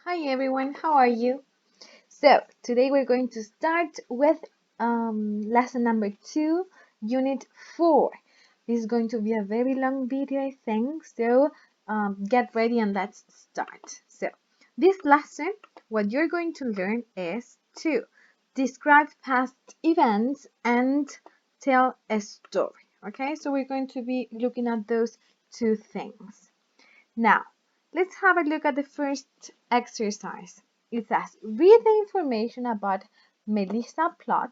Hi everyone, how are you? So, today we're going to start with lesson number 2, unit 4. This is going to be a very long video, I think. So, get ready and let's start. So, this lesson, what you're going to learn is to describe past events and tell a story. Okay, so we're going to be looking at those two things. Now, let's have a look at the first exercise. It says, read the information about Melissa Plot,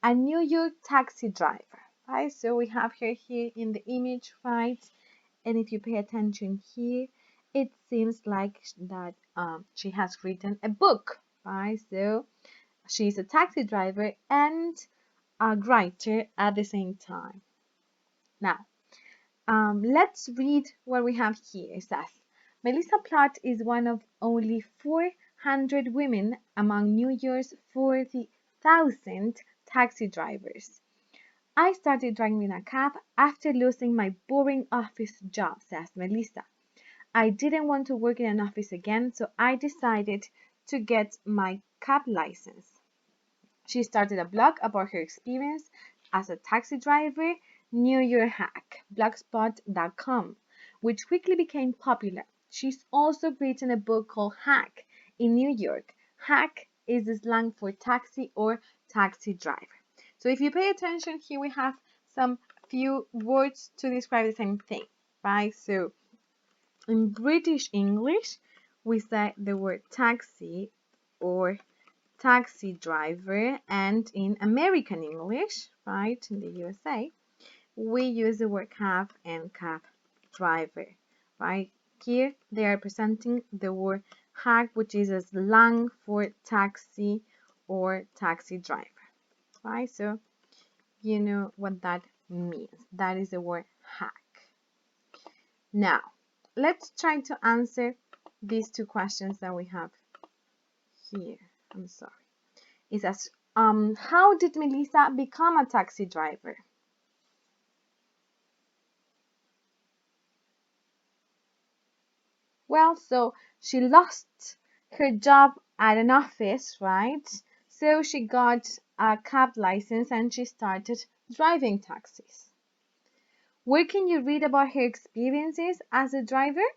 a New York taxi driver. Right, so we have her here in the image, right? And if you pay attention here, it seems like that she has written a book, right? So she's a taxi driver and a writer at the same time. Now, let's read what we have here. It says, Melissa Platt is one of only 400 women among New York's 40,000 taxi drivers. I started driving a cab after losing my boring office job, says Melissa. I didn't want to work in an office again, so I decided to get my cab license. She started a blog about her experience as a taxi driver, New York Hack, blogspot.com, which quickly became popular. She's also written a book called Hack in New York. Hack is the slang for taxi or taxi driver. So if you pay attention here, we have some few words to describe the same thing, right? So in British English, we say the word taxi or taxi driver, and in American English, right, in the USA, we use the word cab and cab driver, right? Here they are presenting the word hack, which is a slang for taxi or taxi driver, right? So you know what that means. That is the word hack. Now, let's try to answer these two questions that we have here. I'm sorry. It says, how did Melissa become a taxi driver? Well, so she lost her job at an office, right? So she got a cab license and she started driving taxis. Where can you read about her experiences as a driver?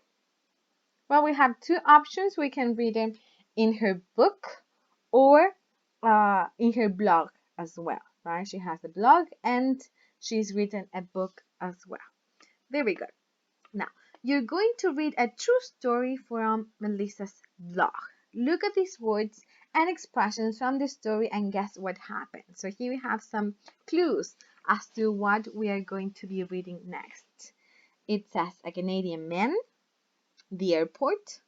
Well, we have two options. We can read them in her book or in her blog as well, right? She has a blog and she's written a book as well. There we go. Now, you're going to read a true story from Melissa's blog. Look at these words and expressions from the story and guess what happened. So here we have some clues as to what we are going to be reading next. It says a Canadian man, the airport,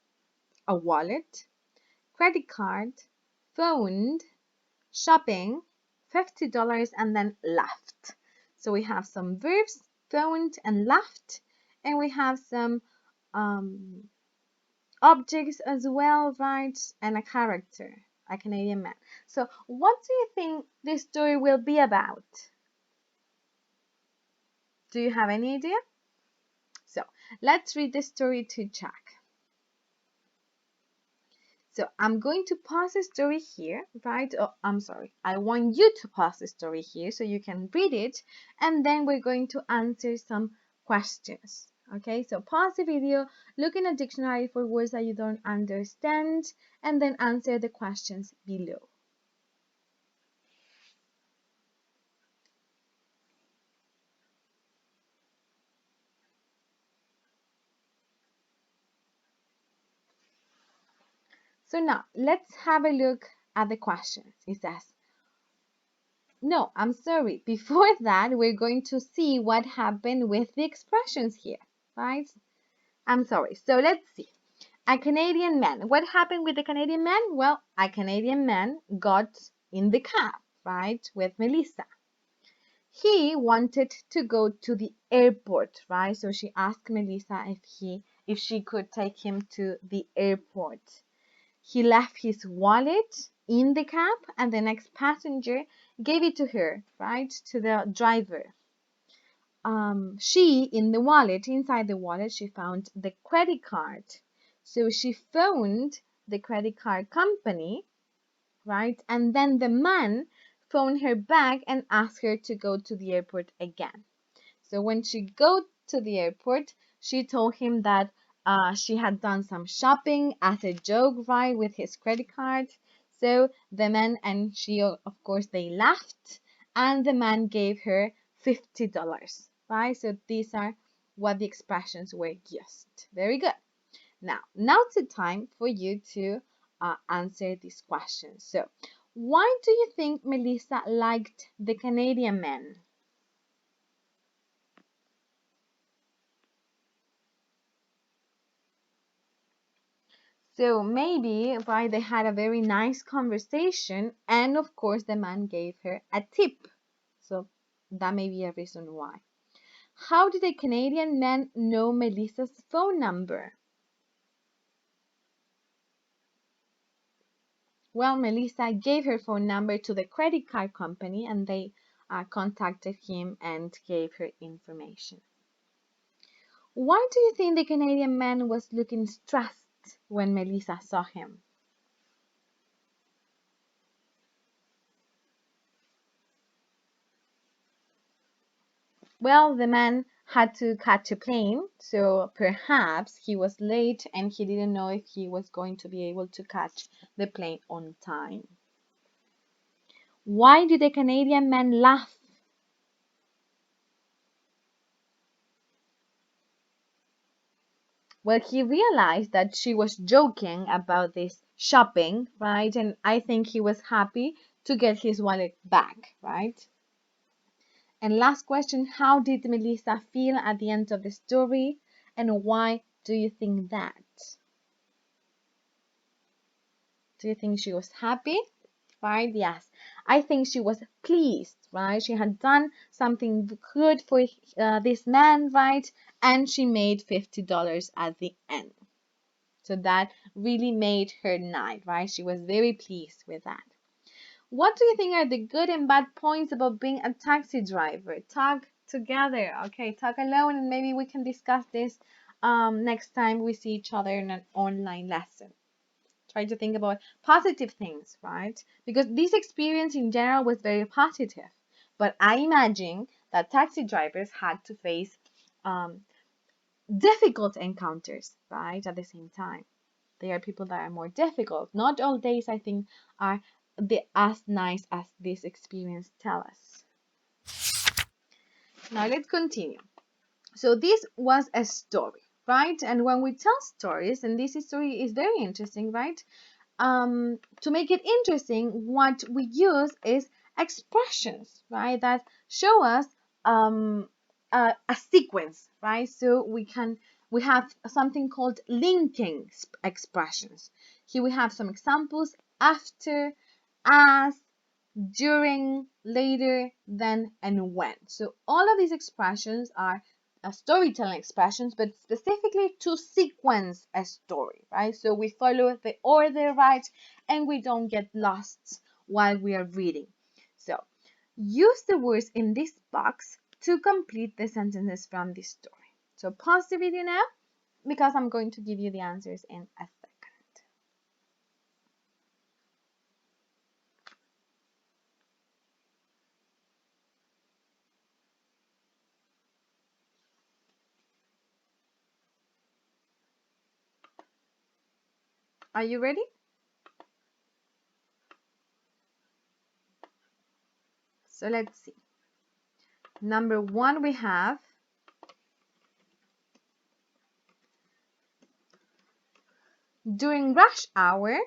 a wallet, credit card, phone, shopping, $50, and then left. So we have some verbs, phoned and left, and we have some um, objects as well, right? And a character, a Canadian man. So what do you think this story will be about? Do you have any idea? So let's read the story to check. So I'm going to pause the story here, right? Oh, I'm sorry. I want you to pause the story here so you can read it, and then we're going to answer some questions. Okay, so pause the video, look in a dictionary for words that you don't understand, and then answer the questions below. So now let's have a look at the questions. It says, no, I'm sorry. Before that, we're going to see what happened with the expressions here, right? I'm sorry. So let's see. A Canadian man. What happened with the Canadian man? Well, a Canadian man got in the cab, right, with Melissa. He wanted to go to the airport, right? So she asked Melissa if she could take him to the airport. He left his wallet in the cab and the next passenger gave it to her, right, to the driver. She in the wallet, inside the wallet, she found the credit card. So she phoned the credit card company, right? And then the man phoned her back and asked her to go to the airport again. So when she go to the airport, she told him that she had done some shopping as a joke, right, with his credit card. So the man and she, of course, they laughed, and the man gave her $50, right? So these are what the expressions were used. Very good. Now's the time for you to answer these questions. So, why do you think Melissa liked the Canadian man? So maybe why they had a very nice conversation, and of course the man gave her a tip. So that may be a reason why. How did the Canadian man know Melissa's phone number? Well, Melissa gave her phone number to the credit card company, and they contacted him and gave her information. Why do you think the Canadian man was looking stressed when Melissa saw him? Well, the man had to catch a plane, so perhaps he was late and he didn't know if he was going to be able to catch the plane on time. Why did the Canadian man laugh? Well, he realized that she was joking about this shopping, right? And I think he was happy to get his wallet back, right? And last question, how did Melissa feel at the end of the story? And why do you think that? Do you think she was happy? Right? Yes. I think she was pleased, right? She had done something good for this man, right? And she made $50 at the end. So that really made her night, right? She was very pleased with that. What do you think are the good and bad points about being a taxi driver? Talk together, okay? Talk alone, and maybe we can discuss this next time we see each other in an online lesson. Try to think about positive things, right? Because this experience in general was very positive. But I imagine that taxi drivers had to face um, difficult encounters, right? At the same time, they are people that are more difficult. Not all days, I think, are as nice as this experience tell us. Now let's continue. So this was a story, right? And when we tell stories, and this story is very interesting, right? To make it interesting, what we use is expressions, right? That show us a sequence, right? So we have something called linking expressions. Here we have some examples: after, as, during, later, then, and when. So all of these expressions are storytelling expressions, but specifically to sequence a story, right? So we follow the order, right? And we don't get lost while we are reading. So use the words in this box to complete the sentences from this story. So pause the video now because I'm going to give you the answers in a second. Are you ready? So let's see. Number one, we have during rush hour,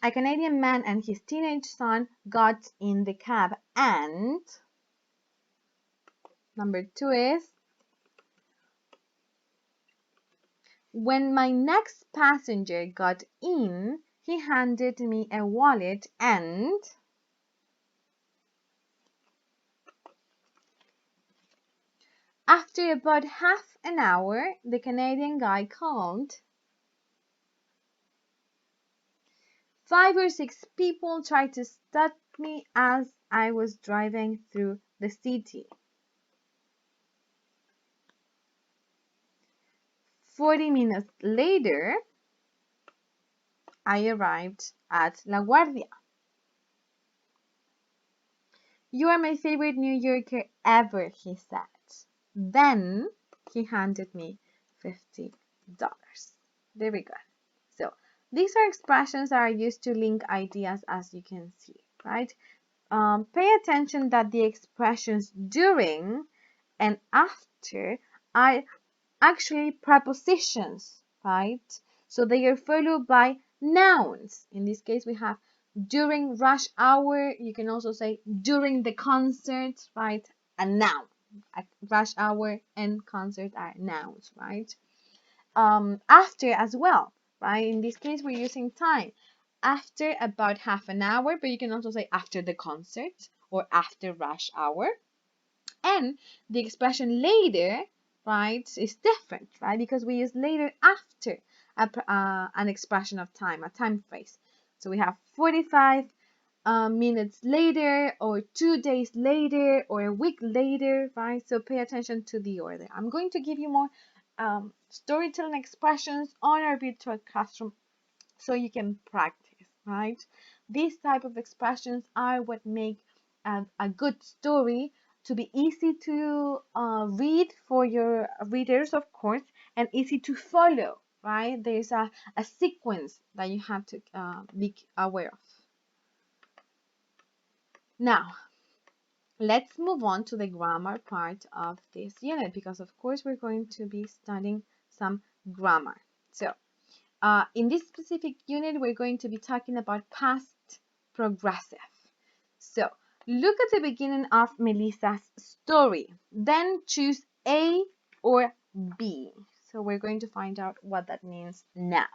a Canadian man and his teenage son got in the cab, and number two is when my next passenger got in, he handed me a wallet, and after about half an hour, the Canadian guy called. 5 or 6 people tried to stop me as I was driving through the city. 40 minutes later, I arrived at La Guardia. You are my favorite New Yorker ever, he said. Then he handed me $50. There we go. So these are expressions that are used to link ideas, as you can see, right? Pay attention that the expressions during and after are actually prepositions, right? So they are followed by nouns. In this case, we have during rush hour. You can also say during the concert, right? A noun. Rush hour and concert are nouns, right? After as well, right? In this case, we're using time. After about half an hour, but you can also say after the concert or after rush hour. And the expression later, right, is different, right? Because we use later after an expression of time, a time phrase. So we have 45 minutes later, or 2 days later, or a week later, right? So pay attention to the order. I'm going to give you more storytelling expressions on our virtual classroom so you can practice, right? These type of expressions are what make a good story to be easy to read for your readers, of course, and easy to follow, right? There's a sequence that you have to be aware of. Now, let's move on to the grammar part of this unit because, of course, we're going to be studying some grammar. So, in this specific unit, we're going to be talking about past progressive. So look at the beginning of Melissa's story. Then choose A or B. So we're going to find out what that means now.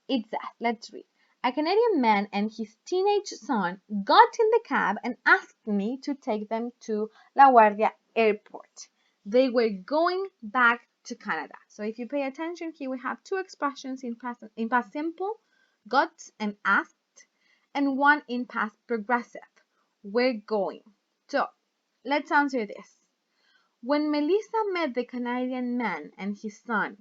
It says, let's read. A Canadian man and his teenage son got in the cab and asked me to take them to LaGuardia Airport. They were going back to Canada. So if you pay attention here, we have two expressions in past simple, got and asked, and one in past progressive, we're going. So let's answer this. When Melissa met the Canadian man and his son,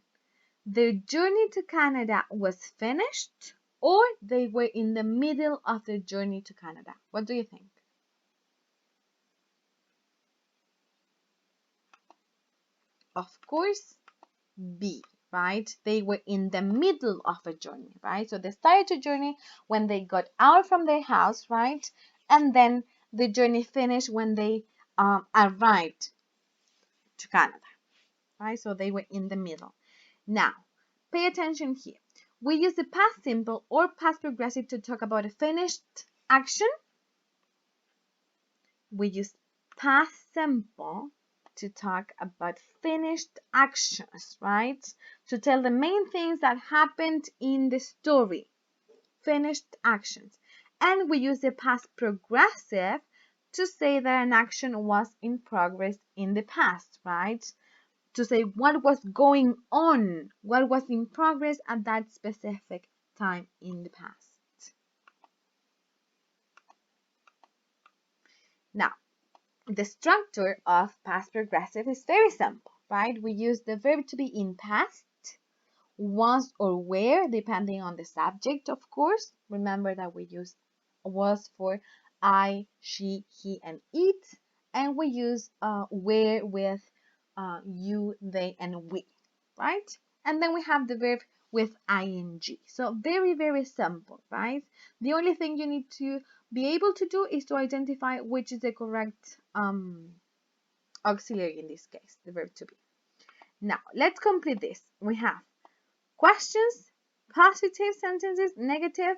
their journey to Canada was finished or they were in the middle of their journey to Canada. What do you think? Of course, B, right? They were in the middle of a journey, right? So they started a journey when they got out from their house, right? And then the journey finished when they arrived to Canada, right? So they were in the middle. Now, pay attention here. We use the past simple or past progressive to talk about a finished action. We use past simple to talk about finished actions, right? To tell the main things that happened in the story, finished actions. And we use the past progressive to say that an action was in progress in the past, right? To say what was going on, what was in progress at that specific time in the past. Now, the structure of past progressive is very simple, right? We use the verb to be in past, was or were, depending on the subject, of course. Remember that we use was for I, she, he, and it, and we use were with you, they, and we, right? And then we have the verb with ing. So very, very simple, right? The only thing you need to be able to do is to identify which is the correct auxiliary in this case, the verb to be. Now, let's complete this. We have questions, positive sentences, negative,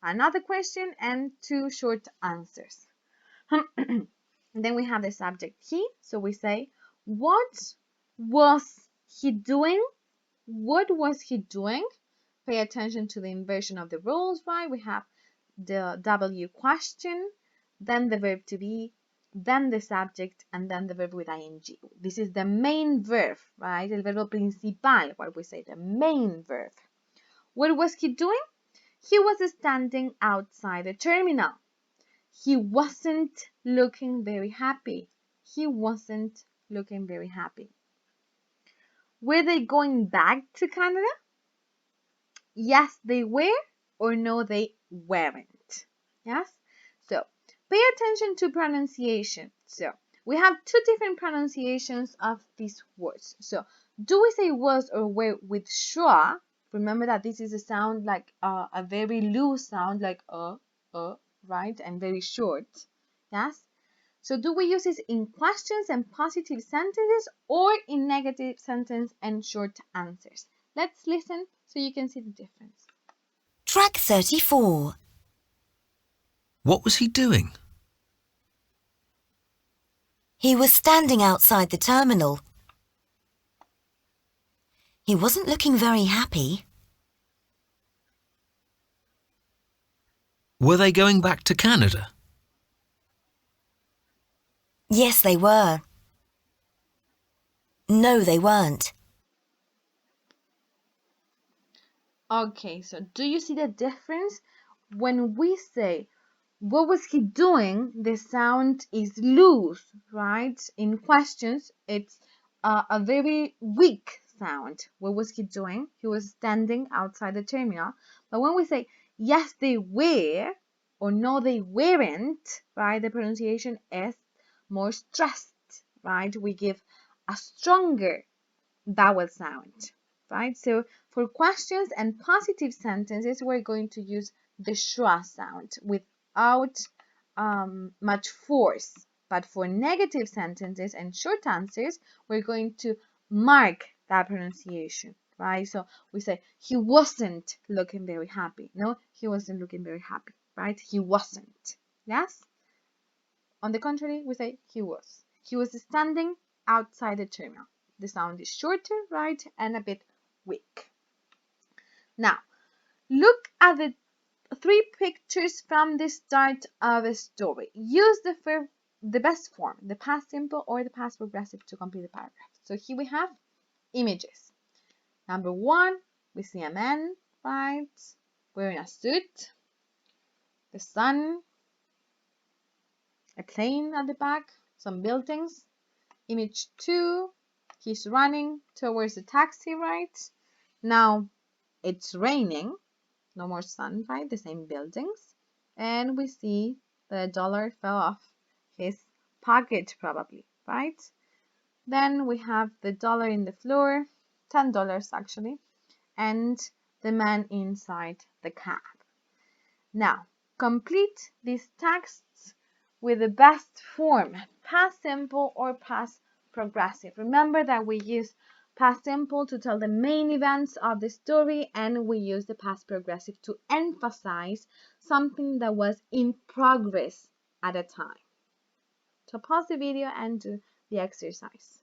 another question, and two short answers. Then we have the subject he. So we say, what was he doing? What was he doing? Pay attention to the inversion of the roles, right? We have the W question, then the verb to be, then the subject, and then the verb with ing. This is the main verb, right? El verbo principal, what we say, the main verb. What was he doing? He was standing outside the terminal. He wasn't looking very happy. He wasn't looking very happy. Were they going back to Canada? Yes, they were. or no, they weren't. Yes? So pay attention to pronunciation. So we have two different pronunciations of these words. So do we say was or were with schwa? Remember that this is a sound like a very loose sound, like right, and very short. Yes. So do we use it in questions and positive sentences or in negative sentence and short answers? Let's listen so you can see the difference. Track 34. What was he doing? He was standing outside the terminal. He wasn't looking very happy. Were they going back to Canada? Yes, they were. No, they weren't. Okay, so do you see the difference? When we say, what was he doing? The sound is loose, right? In questions, it's a very weak sound. What was he doing? He was standing outside the terminal. But when we say, yes, they were, or no, they weren't, right? The pronunciation is more stressed, right? We give a stronger vowel sound, right? So for questions and positive sentences, we're going to use the schwa sound without much force. But for negative sentences and short answers, we're going to mark that pronunciation, right? So we say, he wasn't looking very happy. No, he wasn't looking very happy, right? He wasn't. Yes? On the contrary, we say he was. He was standing outside the terminal. The sound is shorter, right, and a bit weak. Now, look at the three pictures from the start of a story. Use the best form, the past simple or the past progressive to complete the paragraph. So here we have images. Number one, we see a man, right, wearing a suit, the sun, a plane at the back, some buildings. Image 2, he's running towards the taxi, right? Now it's raining, no more sun, right? The same buildings. And we see the dollar fell off his pocket, probably, right? Then we have the dollar in the floor, $10 actually, and the man inside the cab. Now, complete these texts with the best form, past simple or past progressive. Remember that we use past simple to tell the main events of the story, and we use the past progressive to emphasize something that was in progress at a time. So pause the video and do the exercise.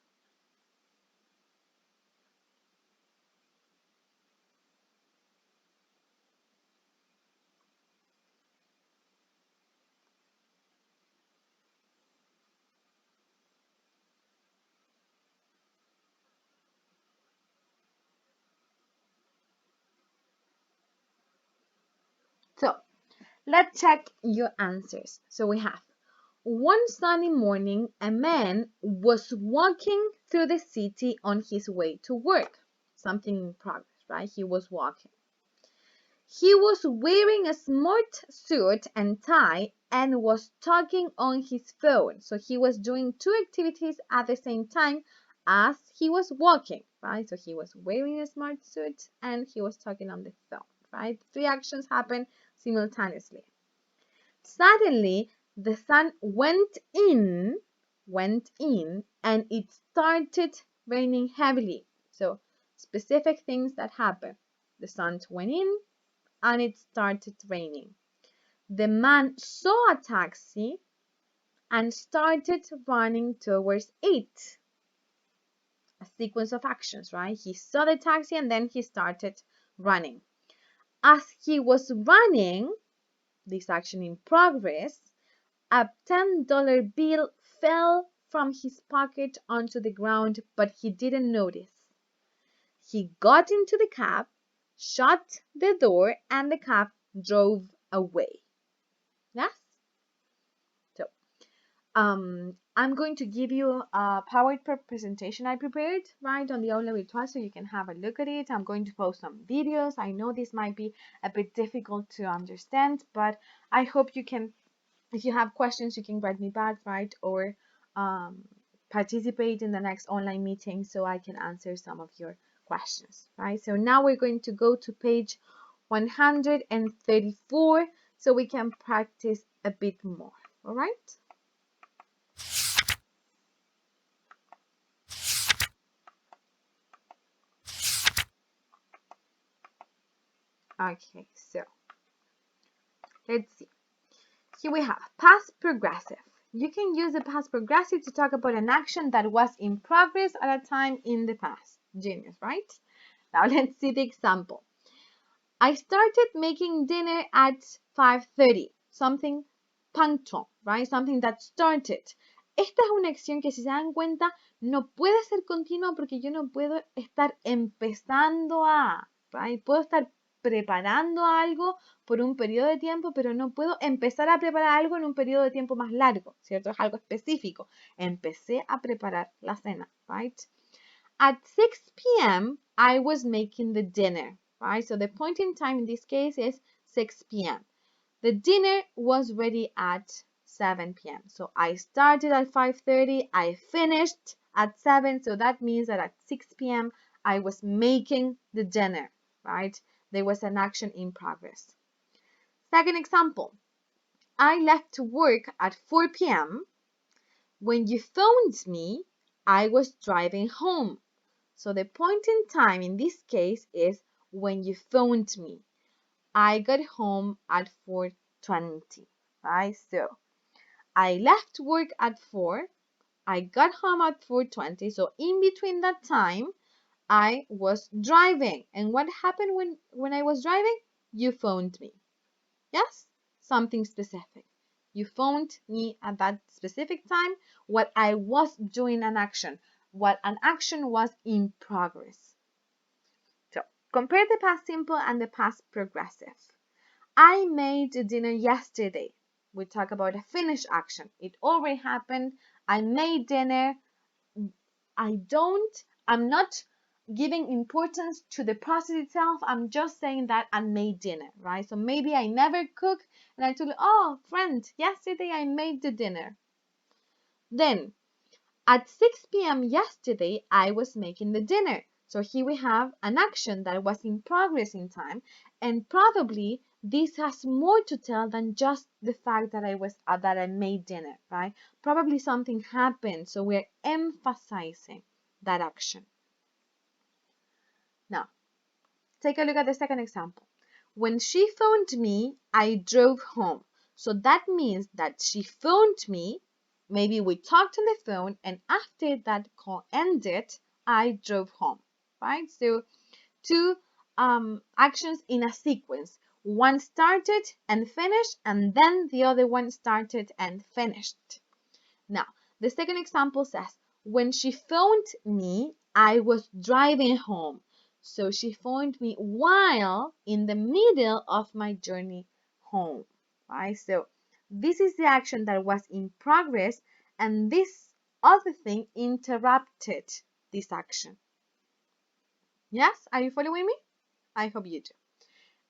So let's check your answers. So we have one sunny morning, a man was walking through the city on his way to work. Something in progress, right? He was walking. He was wearing a smart suit and tie and was talking on his phone. So he was doing two activities at the same time as he was walking, right? So he was wearing a smart suit and he was talking on the phone, right? Three actions happen simultaneously. Suddenly, the sun went in, and it started raining heavily. So, specific things that happened. The sun went in, and it started raining. The man saw a taxi and started running towards it. A sequence of actions, right? He saw the taxi and then he started running. As he was running, this action in progress, a $10 bill fell from his pocket onto the ground, but he didn't notice. He got into the cab, shut the door, and the cab drove away. Yes? So, I'm going to give you a PowerPoint presentation I prepared, right, on the Aula Virtual, so you can have a look at it. I'm going to post some videos. I know this might be a bit difficult to understand, but I hope you can, if you have questions, you can write me back, right, or um, participate in the next online meeting so I can answer some of your questions, right? So now we're going to go to page 134 so we can practice a bit more, all right? Okay, so let's see. Here we have past progressive. You can use the past progressive to talk about an action that was in progress at a time in the past. Genius, right? Now let's see the example. I started making dinner at 5:30. Something punctual, right? Something that started. Esta es una acción que, si se dan cuenta, no puede ser continua porque yo no puedo estar empezando a, right? Puedo estar preparando algo por un periodo de tiempo, pero no puedo empezar a preparar algo en un periodo de tiempo más largo, ¿cierto? Es algo específico. Empecé a preparar la cena, right? At 6 p.m., I was making the dinner, right? So the point in time in this case is 6 p.m. The dinner was ready at 7 p.m. So I started at 5:30, I finished at 7, so that means that at 6 p.m. I was making the dinner, right? There was an action in progress. Second example, I left work at 4 p.m. When you phoned me, I was driving home. So the point in time in this case is when you phoned me. I got home at 4:20, right? So I left work at 4. I got home at 4:20. So in between that time, I was driving. And what happened when I was driving? You phoned me. Yes? Something specific. You phoned me at that specific time. What I was doing an action. What an action was in progress. So compare the past simple and the past progressive. I made dinner yesterday. We talk about a finished action. It already happened. I made dinner. I'm not giving importance to the process itself. I'm just saying that I made dinner, right? So maybe I never cook and I told you, oh, friend, yesterday I made the dinner. Then at 6 p.m. yesterday, I was making the dinner. So here we have an action that was in progress in time, and probably this has more to tell than just the fact that I made dinner, right? Probably something happened, so we're emphasizing that action. Now, take a look at the second example. When she phoned me, I drove home. So that means that she phoned me. Maybe we talked on the phone, and after that call ended, I drove home, right? So two actions in a sequence. One started and finished, and then the other one started and finished. Now, the second example says, when she phoned me, I was driving home. So she phoned me while in the middle of my journey home, right? So this is the action that was in progress, and this other thing interrupted this action. Yes, are you following me? I hope you do.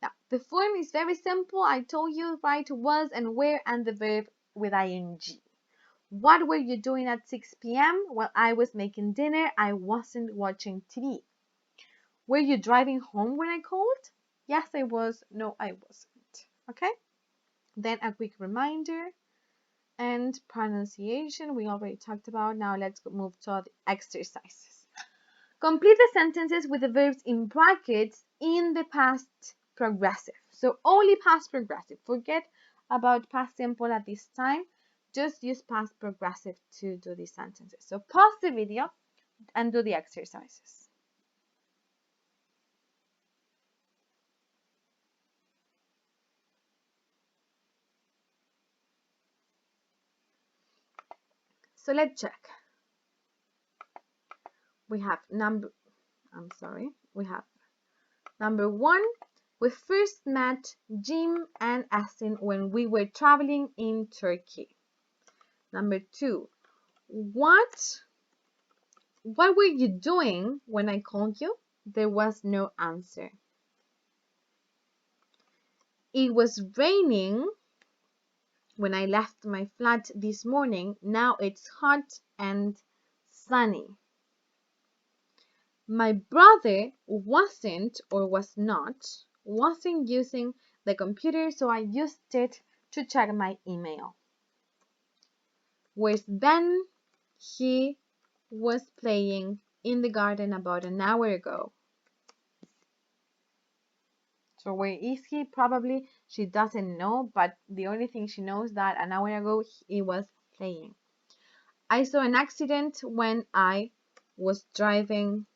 Now, the form is very simple. I told you, right, was and were and the verb with ing. What were you doing at 6 p.m.? Well, I was making dinner. I wasn't watching TV. Were you driving home when I called? Yes, I was. No, I wasn't. Okay? Then a quick reminder and pronunciation we already talked about. Now let's move to the exercises. Complete the sentences with the verbs in brackets in the past progressive. So only past progressive. Forget about past simple at this time. Just use past progressive to do these sentences. So pause the video and do the exercises. So let's check. We have number one. We first met Jim and Asin when we were traveling in Turkey. Number 2. What were you doing when I called you? There was no answer. It was raining when I left my flat this morning. Now it's hot and sunny. My brother wasn't using the computer, so I used it to check my email. Where's Ben? He was playing in the garden about an hour ago. So where is he? Probably she doesn't know, but the only thing she knows that an hour ago he was playing. I saw an accident when I was driving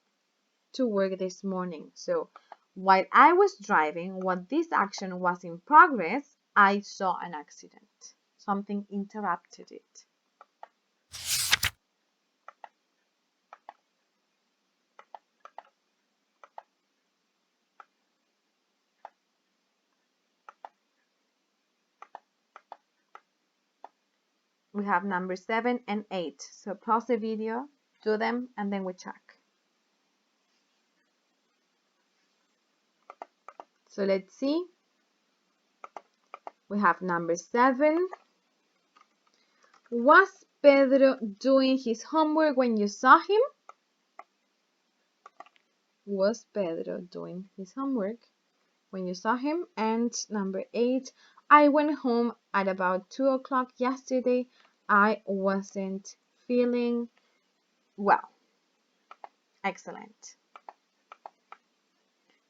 to work this morning. So while I was driving, while this action was in progress, I saw an accident. Something interrupted it. We have number 7 and 8. So pause the video, do them, and then we check. So let's see. We have number 7. Was Pedro doing his homework when you saw him? Was Pedro doing his homework when you saw him? And number 8. I went home at about 2 o'clock yesterday. I wasn't feeling well. Excellent.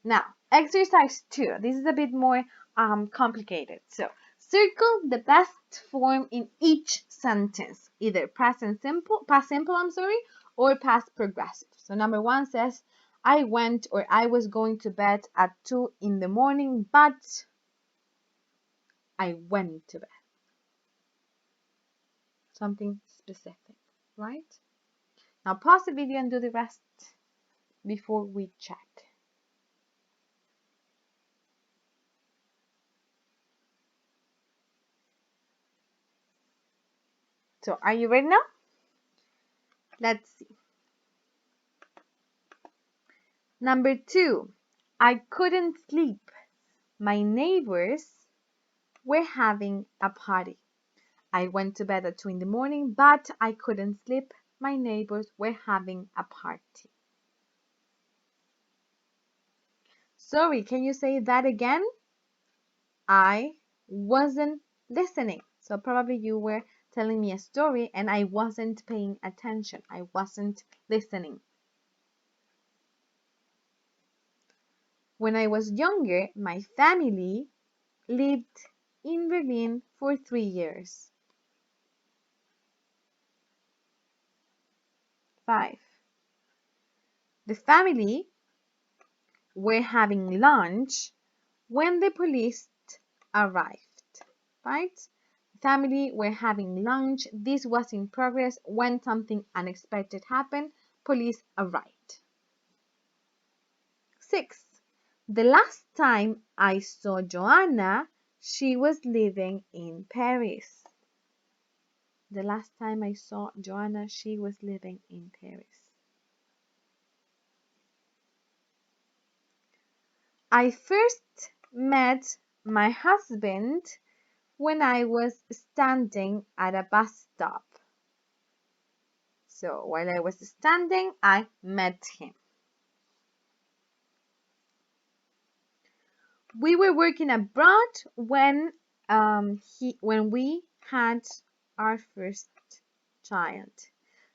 Now, exercise 2. This is a bit more complicated. So, circle the best form in each sentence, either past simple, or past progressive. So, number 1 says, I went or I was going to bed at 2 in the morning, but I went to bed. Something specific, right? Now, pause the video and do the rest before we check. So, are you ready now? Let's see. Number 2, I couldn't sleep. My neighbors were having a party. I went to bed at 2 in the morning, but I couldn't sleep. My neighbors were having a party. Sorry, can you say that again? I wasn't listening. So probably you were telling me a story and I wasn't paying attention. I wasn't listening. When I was younger, my family lived in Berlin for 3 years. 5. The family were having lunch when the police arrived. Right? The family were having lunch. This was in progress when something unexpected happened. Police arrived. 6. The last time I saw Joanna, she was living in Paris. The last time I saw Joanna, she was living in Paris. I first met my husband when I was standing at a bus stop. So while I was standing, I met him. We were working abroad when we had our first child.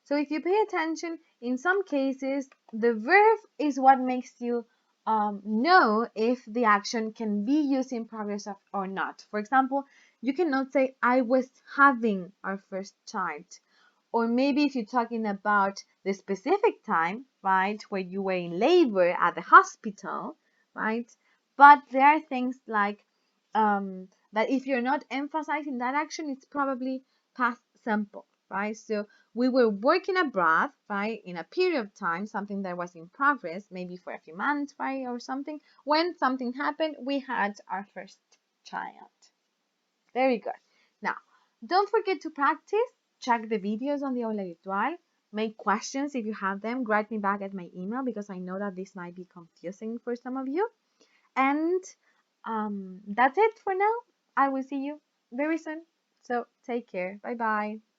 So if you pay attention, in some cases, the verb is what makes you know if the action can be used in progressive or not. For example, you cannot say, I was having our first child. Or maybe if you're talking about the specific time, right, where you were in labor at the hospital, right? But there are things like that if you're not emphasizing that action, it's probably past simple, right? So we were working abroad, right, in a period of time, something that was in progress, maybe for a few months, right, or something. When something happened, we had our first child. Very good. Now, don't forget to practice check the videos on the Aula Virtual. Make questions if you have them. Write me back at my email because I know that this might be confusing for some of you. And that's it for now. I will see you very soon. So take care. Bye bye.